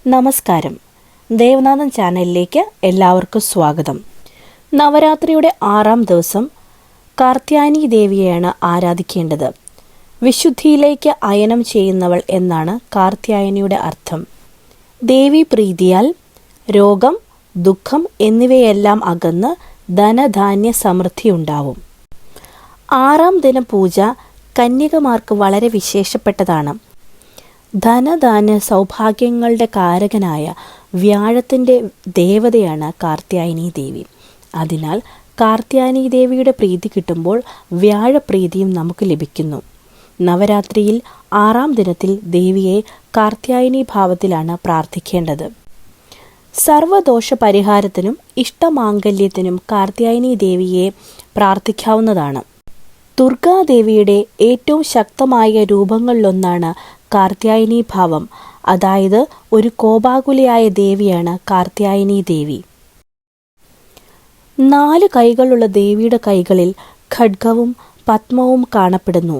നമസ്കാരം. ദേവനാഥൻ ചാനലിലേക്ക് എല്ലാവർക്കും സ്വാഗതം. നവരാത്രിയുടെ 6-ാം ദിവസം കാർത്യായനി ദേവിയെയാണ് ആരാധിക്കേണ്ടത്. വിശുദ്ധിയിലേക്ക് അയനം ചെയ്യുന്നവൾ എന്നാണ് കാർത്യായനിയുടെ അർത്ഥം. ദേവി പ്രീതിയാൽ രോഗം, ദുഃഖം എന്നിവയെല്ലാം അകന്ന് ധനധാന്യ സമൃദ്ധിയുണ്ടാവും. 6-ാം ദിനം പൂജ കന്യകമാർക്ക് വളരെ വിശേഷപ്പെട്ടതാണ്. ധനധാന്യ സൗഭാഗ്യങ്ങളുടെ കാരകനായ വ്യാഴത്തിൻ്റെ ദേവതയാണ് കാർത്യായനി ദേവി. അതിനാൽ കാർത്യായനി ദേവിയുടെ പ്രീതി കിട്ടുമ്പോൾ വ്യാഴപ്രീതിയും നമുക്ക് ലഭിക്കുന്നു. നവരാത്രിയിൽ 6-ാം ദിനത്തിൽ ദേവിയെ കാർത്യായനി ഭാവത്തിലാണ് പ്രാർത്ഥിക്കേണ്ടത്. സർവദോഷ പരിഹാരത്തിനും ഇഷ്ടമാംഗല്യത്തിനും കാർത്യായനി ദേവിയെ പ്രാർത്ഥിക്കാവുന്നതാണ്. ദുർഗാദേവിയുടെ ഏറ്റവും ശക്തമായ രൂപങ്ങളിലൊന്നാണ് കാർത്യായനി ഭാവം. അതായത് ഒരു കോപാകുലയായ ദേവിയാണ് കാർത്യായനി ദേവി. 4 കൈകളുള്ള ദേവിയുടെ കൈകളിൽ ഖഡ്ഗവും പത്മവും കാണപ്പെടുന്നു.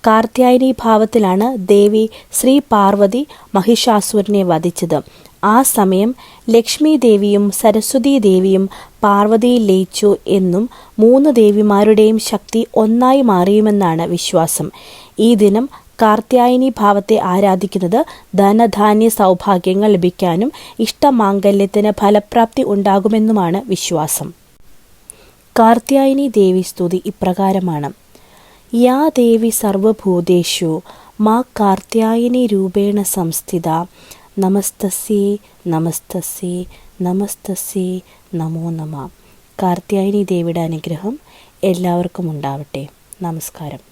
കാർത്യായനി ഭാവത്തിലാണ് ദേവി ശ്രീ പാർവതി മഹിഷാസുരനെ വധിച്ചത്. ആ സമയം ലക്ഷ്മി ദേവിയും സരസ്വതി ദേവിയും പാർവതിയിൽ ലയിച്ചു എന്നും 3 ദേവിമാരുടെയും ശക്തി ഒന്നായി മാറിയുമെന്നാണ് വിശ്വാസം. ഈ ദിനം കാർത്യായനി ഭാവത്തെ ആരാധിക്കുന്നത് ധനധാന്യ സൗഭാഗ്യങ്ങൾ ലഭിക്കാനും ഇഷ്ടമാംഗല്യത്തിന് ഫലപ്രാപ്തി ഉണ്ടാകുമെന്നുമാണ് വിശ്വാസം. കാർത്യായനി ദേവി സ്തുതി ഇപ്രകാരമാണ്: യാ ദേവി സർവഭൂതേഷു മാ കാർത്യായനി രൂപേണ സംസ്ഥിത നമസ്തസ്യേ നമസ്തസ്യേ നമസ്തസ്യേ നമോ നമഃ. കാർത്യായനി ദേവിയുടെ അനുഗ്രഹം എല്ലാവർക്കും ഉണ്ടാവട്ടെ. നമസ്കാരം.